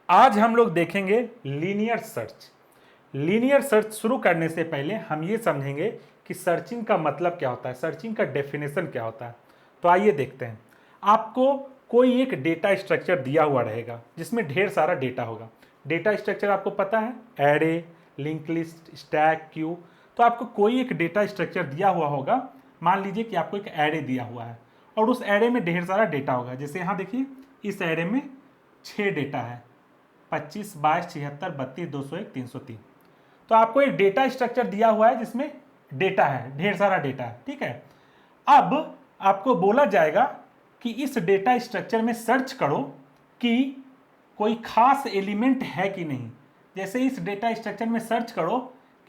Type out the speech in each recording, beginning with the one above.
आज हम लोग देखेंगे लीनियर सर्च। लीनियर सर्च शुरू करने से पहले हम ये समझेंगे कि सर्चिंग का मतलब क्या होता है, सर्चिंग का डेफिनेशन क्या होता है। तो आइए देखते हैं। आपको कोई एक डेटा स्ट्रक्चर दिया हुआ रहेगा जिसमें ढेर सारा डेटा होगा। डेटा स्ट्रक्चर आपको पता है, array, link list, stack, Q. तो आपको कोई एक डेटा स्ट्रक्चर दिया हुआ होगा। मान लीजिए कि आपको एक एरे दिया हुआ है और उस एरे में ढेर सारा डेटा होगा। जैसे यहाँ देखिए, इस एरे में 6 डेटा है, 25, 22, 76, 32, 201, 303। तो आपको एक डेटा स्ट्रक्चर दिया हुआ है जिसमें डेटा है, ढेर सारा डेटा है, ठीक है। अब आपको बोला जाएगा कि इस डेटा स्ट्रक्चर में सर्च करो कि कोई खास एलिमेंट है कि नहीं। जैसे इस डेटा स्ट्रक्चर में सर्च करो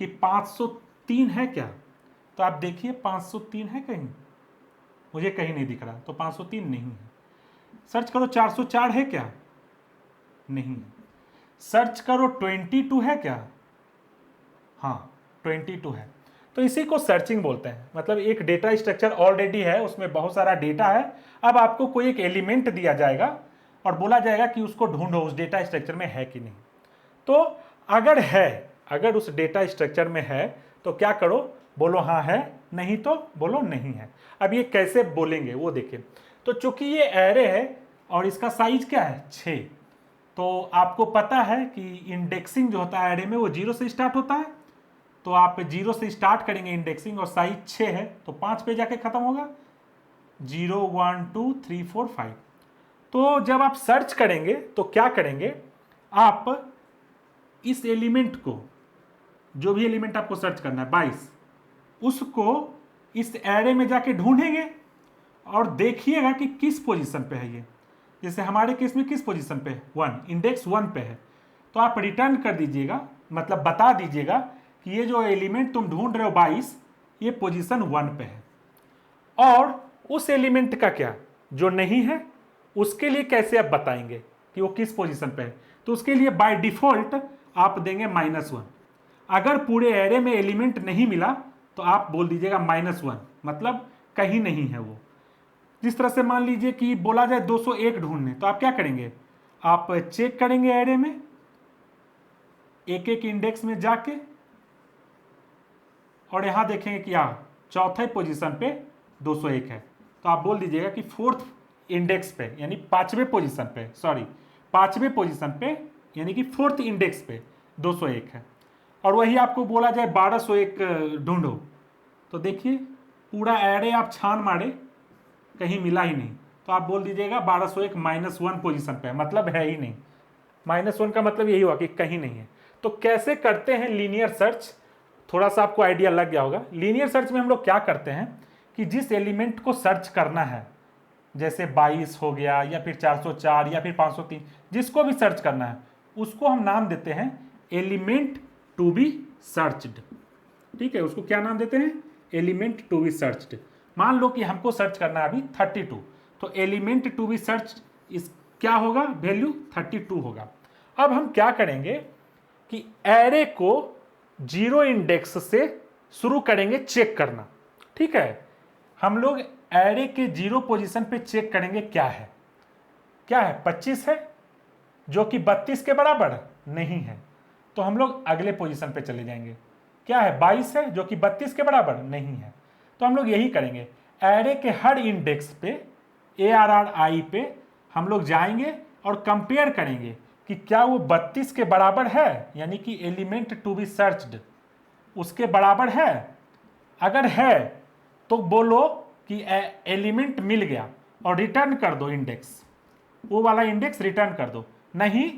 कि 503 है क्या, तो आप देखिए 503 है कहीं, मुझे कहीं नहीं दिख रहा, तो 503 नहीं है। सर्च करो 404 है क्या, नहीं। सर्च करो 22 है क्या, हाँ 22 है। तो इसी को सर्चिंग बोलते हैं। मतलब एक डेटा स्ट्रक्चर ऑलरेडी है, उसमें बहुत सारा डेटा है। अब आपको कोई एक एलिमेंट दिया जाएगा और बोला जाएगा कि उसको ढूंढो उस डेटा स्ट्रक्चर में है कि नहीं। तो अगर है, अगर उस डेटा स्ट्रक्चर में है तो क्या करो, बोलो हाँ है, नहीं तो बोलो नहीं है। अब ये कैसे बोलेंगे वो देखिए। तो चूंकि ये एरे है और इसका साइज क्या है, 6, तो आपको पता है कि इंडेक्सिंग जो होता है एरे में वो 0 से स्टार्ट होता है। तो आप 0 से स्टार्ट करेंगे इंडेक्सिंग और साइज 6 है तो 5 पे जाके खत्म होगा, 0 1 2 3 4 5। तो जब आप सर्च करेंगे तो क्या करेंगे, आप इस एलिमेंट को, जो भी एलिमेंट आपको सर्च करना है 22, उसको इस एरे में जाके ढूंढेंगे और देखिएगा कि किस पोजीशन पे है ये। जैसे हमारे केस में किस पोजीशन पे है, 1, इंडेक्स 1 पे है। तो आप रिटर्न कर दीजिएगा, मतलब बता दीजिएगा कि ये जो एलिमेंट तुम ढूंढ रहे हो 22, ये पोजीशन 1 पे है। और उस एलिमेंट का क्या, जो नहीं है, उसके लिए कैसे आप बताएंगे कि वो किस पोजीशन पे है। तो उसके लिए बाय डिफॉल्ट आप देंगे -1। अगर पूरे एरे में एलिमेंट नहीं मिला तो आप बोल दीजिएगा -1, मतलब कहीं नहीं है वो। जिस तरह से मान लीजिए कि बोला जाए 201 ढूंढने, तो आप क्या करेंगे, आप चेक करेंगे एरे में एक एक इंडेक्स में जाके और यहां देखेंगे कि चौथे पोजीशन पे 201 है। तो आप बोल दीजिएगा कि 4th इंडेक्स पे, यानी 5वें पोजीशन पे, सॉरी 5वें पोजीशन पे, यानी कि 4th इंडेक्स पे 201 है। और वही आपको बोला जाए 1201 ढूंढो, तो देखिए पूरा एरे आप छान मारे, कहीं मिला ही नहीं। तो आप बोल दीजिएगा 1201 -1 पोजीशन पे है, मतलब है ही नहीं। -1 का मतलब यही हुआ कि कहीं नहीं है। तो कैसे करते हैं लीनियर सर्च, थोड़ा सा आपको आइडिया लग गया होगा। लीनियर सर्च में हम लोग क्या करते हैं कि जिस एलिमेंट को सर्च करना है, जैसे 22 हो गया या फिर 404 या फिर 503, जिसको भी सर्च करना है उसको हम नाम देते हैं एलिमेंट टू बी सर्च्ड। ठीक है, उसको क्या नाम देते हैं, एलिमेंट टू बी सर्च्ड। मान लो कि हमको सर्च करना है अभी 32, तो एलिमेंट टू बी सर्च इस क्या होगा, वैल्यू 32 होगा। अब हम क्या करेंगे कि एरे को 0 इंडेक्स से शुरू करेंगे चेक करना। ठीक है, हम लोग एरे के 0 पोजीशन पे चेक करेंगे क्या है, क्या है, 25 है जो कि 32 के बराबर नहीं है, तो हम लोग अगले पोजीशन पे चले जाएंगे। क्या है, 22 है जो कि 32 के बराबर नहीं है, तो हम लोग यही करेंगे। एरे के हर इंडेक्स पे, ARRI पे हम लोग जाएंगे और कंपेयर करेंगे कि क्या वो 32 के बराबर है, यानी कि एलिमेंट टू बी सर्च्ड उसके बराबर है। अगर है तो बोलो कि एलिमेंट मिल गया और रिटर्न कर दो इंडेक्स, वो वाला इंडेक्स रिटर्न कर दो। नहीं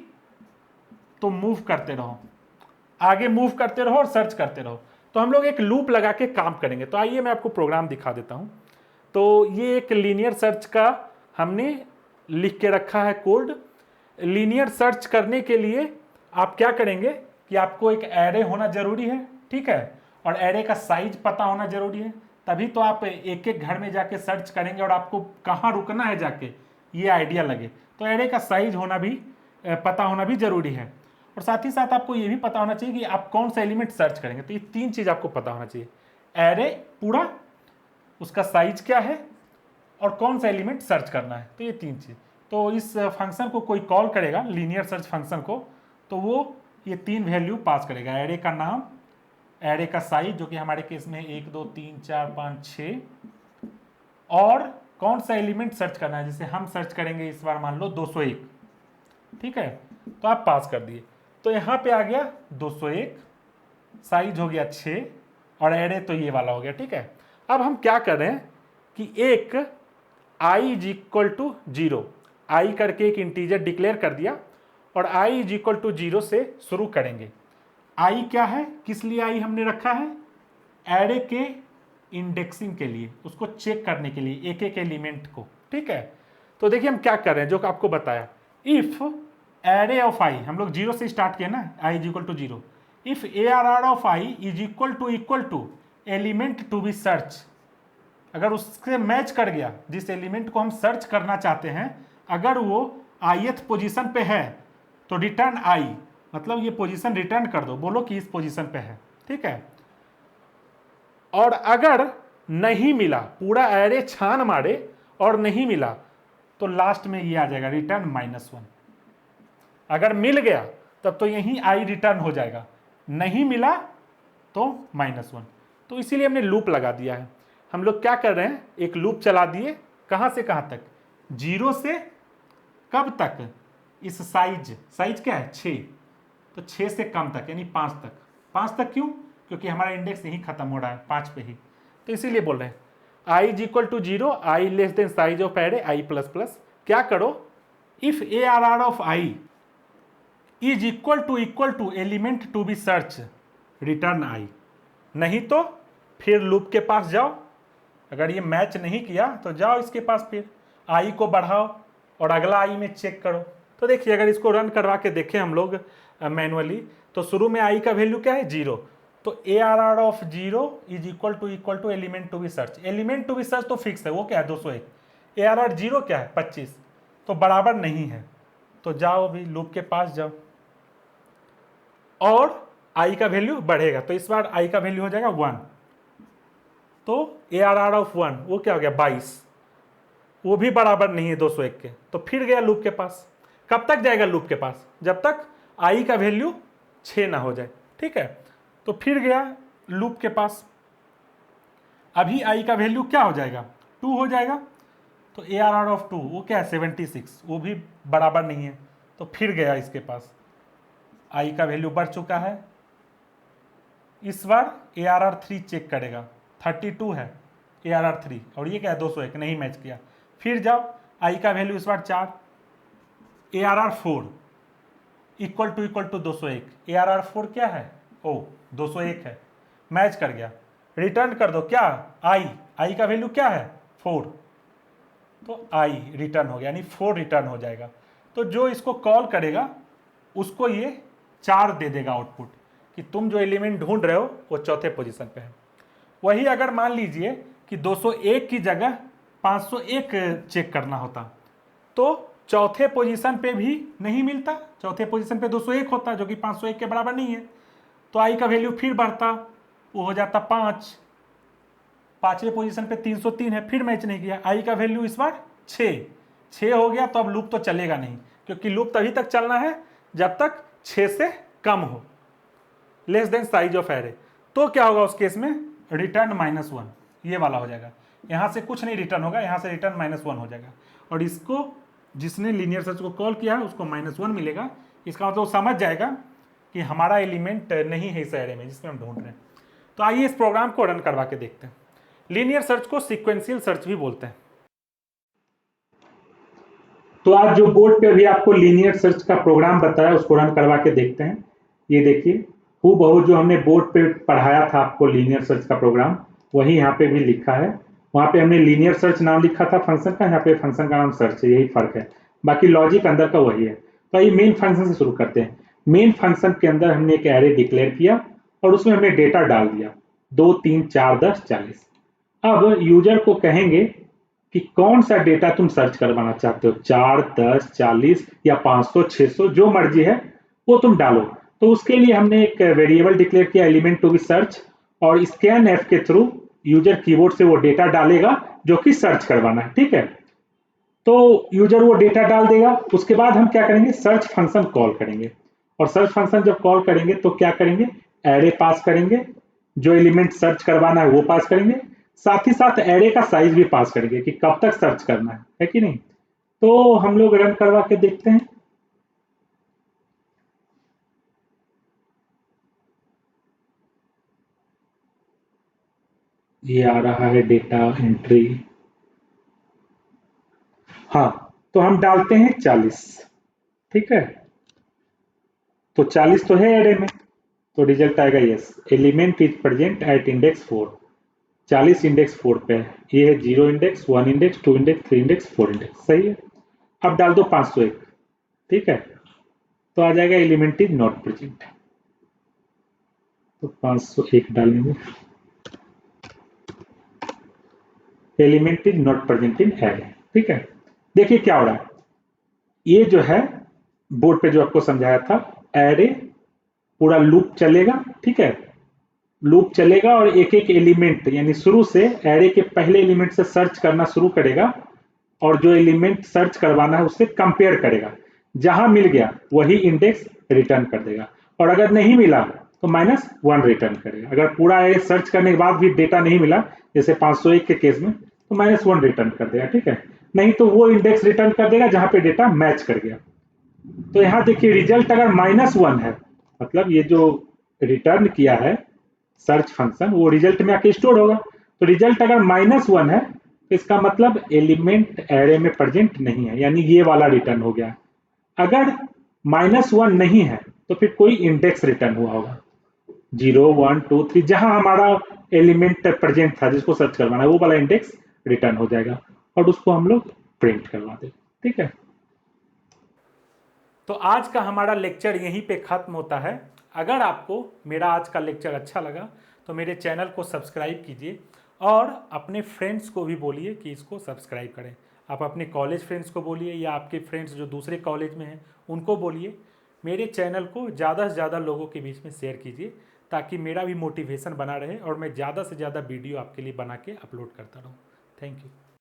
तो मूव करते रहो, आगे मूव करते रहो और सर्च करते रहो। तो हम लोग एक लूप लगा के काम करेंगे। तो आइए मैं आपको प्रोग्राम दिखा देता हूं। तो ये एक लीनियर सर्च का हमने लिख के रखा है कोड। लीनियर सर्च करने के लिए आप क्या करेंगे कि आपको एक एरे होना जरूरी है, ठीक है, और एरे का साइज पता होना जरूरी है। तभी तो आप एक एक घर में जाके सर्च करेंगे और आपको कहाँ रुकना है जाके ये आइडिया लगे। तो एरे का साइज होना भी पता होना भी जरूरी है। और साथ ही साथ आपको ये भी पता होना चाहिए कि आप कौन सा एलिमेंट सर्च करेंगे। तो ये 3 चीज आपको पता होना चाहिए, एरे पूरा, उसका साइज क्या है और कौन सा एलिमेंट सर्च करना है। तो ये 3 चीज। तो इस फंक्शन को कोई कॉल करेगा लीनियर सर्च फंक्शन को, तो वो ये 3 वैल्यू पास करेगा, एरे का नाम, एरे का साइज जो कि हमारे केस में 1 2 3 4 5 6, और कौन सा एलिमेंट सर्च करना है। जैसे हम सर्च करेंगे इस बार मान लो 201, ठीक है, तो आप पास कर दिए। तो यहाँ पे आ गया 201, साइज हो गया 6 और एरे तो ये वाला हो गया, ठीक है। अब हम क्या कर रहे हैं कि एक i इज इक्वल टू 0, आई करके एक इंटीजर डिक्लेयर कर दिया और i इज इक्वल टू 0 से शुरू करेंगे। i क्या है, किस लिए i हमने रखा है, एरे के इंडेक्सिंग के लिए, उसको चेक करने के लिए एक एक एलिमेंट को, ठीक है। तो देखिए हम क्या कर रहे हैं, जो आपको बताया, इफ एरे ऑफ i, हम लोग 0 से स्टार्ट किए ना, i is equal to 0, if ARR of i is equal to element to be search, अगर उससे मैच कर गया, जिस एलिमेंट को हम सर्च करना चाहते हैं, अगर वो ith पोजीशन पे है तो रिटर्न i, मतलब ये पोजीशन रिटर्न कर दो, बोलो कि इस पोजीशन पे है, ठीक है। और अगर नहीं मिला, पूरा एरे छान मारे और नहीं मिला, तो लास्ट में ये आ जाएगा रिटर्न -1। अगर मिल गया तब तो यहीं i रिटर्न हो जाएगा, नहीं मिला तो -1। तो इसीलिए हमने लूप लगा दिया है। हम लोग क्या कर रहे हैं, एक लूप चला दिए, कहां से कहां तक, 0 से कब तक, इस साइज क्या है 6, तो 6 से कम तक यानी 5 तक। 5 तक क्यों, क्योंकि हमारा इंडेक्स यहीं खत्म हो रहा है 5 पे ही, तो इसीलिए बोल रहे हैं i is equal to 0, i less than size of array i plus plus. क्या करो, if ARR of i is equal to element to be search, return i। नहीं तो फिर लूप के पास जाओ, अगर ये मैच नहीं किया तो जाओ इसके पास, फिर i को बढ़ाओ और अगला i में चेक करो। तो देखिए अगर इसको रन करवा के देखें हम लोग मैनुअली, तो शुरू में i का वैल्यू क्या है 0, तो ARR of 0 is equal to element to be search. Element to be search तो फिक्स है, वो क्या है 201, ARR 0 क्या है 25, तो बराबर नहीं है, तो जाओ अभी लूप के पास जाओ और i का वैल्यू बढ़ेगा, तो इस बार i का वैल्यू हो जाएगा 1, तो ARR ऑफ 1 वो क्या हो गया 22, वो भी बराबर नहीं है 201 के, तो फिर गया लूप के पास। कब तक जाएगा लूप के पास, जब तक i का वैल्यू 6 ना हो जाए, ठीक है। तो फिर गया लूप के पास, अभी i का वैल्यू क्या हो जाएगा 2 हो जाएगा, तो ARR ऑफ 2 वो क्या है 76, वो भी बराबर नहीं है, तो फिर गया इसके पास, i का वैल्यू बढ़ चुका है। इस बार ARR 3 चेक करेगा, 32 है ARR 3 और ये क्या है 201, नहीं मैच किया, फिर जाओ i का वैल्यू इस बार 4, ARR 4 इक्वल टू 201, ARR 4 क्या है, ओ 201 है, मैच कर गया, रिटर्न कर दो क्या i का वैल्यू क्या है 4, तो i रिटर्न हो गया, यानी 4 रिटर्न हो जाएगा। तो जो इसको कॉल करेगा उसको ये 4 दे देगा आउटपुट, कि तुम जो एलिमेंट ढूंढ रहे हो वो चौथे पोजीशन पे है। वही अगर मान लीजिए कि 201 की जगह 501 चेक करना होता, तो चौथे पोजीशन पे भी नहीं मिलता, चौथे पोजीशन पे 201 होता जो कि 501 के बराबर नहीं है, तो i का वैल्यू फिर बढ़ता, वो हो जाता 5, पांचवें पोजीशन पे 303 है, फिर मैच नहीं किया, i का वैल्यू इस बार 6 हो गया, तो अब लूप तो चलेगा नहीं, क्योंकि लूप तभी तक चलना है जब तक 6 से कम हो, less than size of array. तो क्या होगा उस केस में, रिटर्न -1, ये वाला हो जाएगा, यहाँ से कुछ नहीं रिटर्न होगा, यहाँ से रिटर्न -1 हो जाएगा, और इसको जिसने लीनियर सर्च को कॉल किया है उसको -1 मिलेगा। इसका मतलब समझ जाएगा कि हमारा एलिमेंट नहीं है इस एरे में जिसमें हम ढूंढ रहे हैं। तो आइए इस प्रोग्राम को रन करवा के देखते हैं। लीनियर सर्च को सीक्वेंशियल सर्च भी बोलते हैं। तो आज जो बोर्ड पे अभी आपको लीनियर सर्च का प्रोग्राम बताया उसको रन करवा के देखते हैं। ये देखिए हूबहू जो हमने बोर्ड पे पढ़ाया था आपको लीनियर सर्च का प्रोग्राम, वही यहाँ पे भी लिखा है। वहाँ पे हमने लीनियर सर्च नाम लिखा था फंक्शन का, यहाँ पे फंक्शन का नाम सर्च है, यही फर्क है, बाकी लॉजिक अंदर का वही है। तो ये मेन फंक्शन से शुरू करते हैं। मेन फंक्शन के अंदर हमने एक एरे डिक्लेयर किया और उसमें हमने डेटा डाल दिया 2 3 4 10 40। अब यूजर को कहेंगे कि कौन सा डेटा तुम सर्च करवाना चाहते हो, 4 10 40 या 500 600 जो मर्जी है वो तुम डालो। तो उसके लिए हमने एक वेरिएबल डिक्लेयर किया एलिमेंट टू बी सर्च, और स्कैन एफ के थ्रू यूजर कीबोर्ड से वो डेटा डालेगा जो कि सर्च करवाना है, ठीक है। तो यूजर वो डेटा डाल देगा। उसके बाद हम क्या करेंगे, सर्च फंक्शन कॉल करेंगे, और सर्च फंक्शन जब कॉल करेंगे तो क्या करेंगे, एरे पास करेंगे, जो एलिमेंट सर्च करवाना है वो पास करेंगे, साथ ही साथ एरे का साइज भी पास करेंगे कि कब तक सर्च करना है कि नहीं। तो हम लोग रन करवा के देखते हैं। ये आ रहा है डेटा एंट्री। हाँ, तो हम डालते हैं 40। ठीक है, तो 40 तो है एरे में, तो रिजल्ट आएगा yes, element is present at index 4। 40 index 4 पे है। ये है 0 index, 1 index, 2 index, 3 index, 4 index, सही है। अब डाल दो 501। ठीक है, तो आ जाएगा एलिमेंट इज नॉट प्रेजेंट। तो 501 डालेंगे, element is not present in array. ठीक है, देखिए क्या हो रहा है, ये जो है बोर्ड पे जो आपको समझाया था, एरे पूरा लूप चलेगा। ठीक है, लूप चलेगा और एक एक एलिमेंट यानी शुरू से एरे के पहले एलिमेंट से सर्च करना शुरू करेगा, और जो एलिमेंट सर्च करवाना है उससे कंपेयर करेगा। जहां मिल गया वही इंडेक्स रिटर्न कर देगा, और अगर नहीं मिला तो -1 रिटर्न करेगा। अगर पूरा एरे सर्च करने के बाद भी डेटा नहीं मिला, जैसे 501 के केस में, तो -1 रिटर्न कर देगा। ठीक है, नहीं तो वो इंडेक्स रिटर्न कर देगा जहां पे डेटा मैच कर गया। तो यहाँ देखिए रिजल्ट अगर -1 है, मतलब ये जो रिटर्न किया है सर्च फंक्शन, वो रिजल्ट में आके स्टोर होगा। तो रिजल्ट अगर -1 है तो इसका मतलब एलिमेंट एरे में प्रेजेंट नहीं है, यानी ये वाला रिटर्न हो गया। अगर -1 नहीं है तो फिर कोई इंडेक्स रिटर्न हुआ होगा, 0 1 2 3, जहां हमारा एलिमेंट प्रेजेंट था जिसको सर्च करवाना है वो वाला इंडेक्स रिटर्न हो जाएगा, और उसको हम लोग प्रिंट करवा दें। ठीक है, तो आज का हमारा लेक्चर यहीं पे ख़त्म होता है। अगर आपको मेरा आज का लेक्चर अच्छा लगा तो मेरे चैनल को सब्सक्राइब कीजिए, और अपने फ्रेंड्स को भी बोलिए कि इसको सब्सक्राइब करें। आप अपने कॉलेज फ्रेंड्स को बोलिए, या आपके फ्रेंड्स जो दूसरे कॉलेज में हैं उनको बोलिए। मेरे चैनल को ज़्यादा से ज़्यादा लोगों के बीच में शेयर कीजिए, ताकि मेरा भी मोटिवेशन बना रहे और मैं ज़्यादा से ज़्यादा वीडियो आपके लिए बना के अपलोड करता रहूँ। Thank you.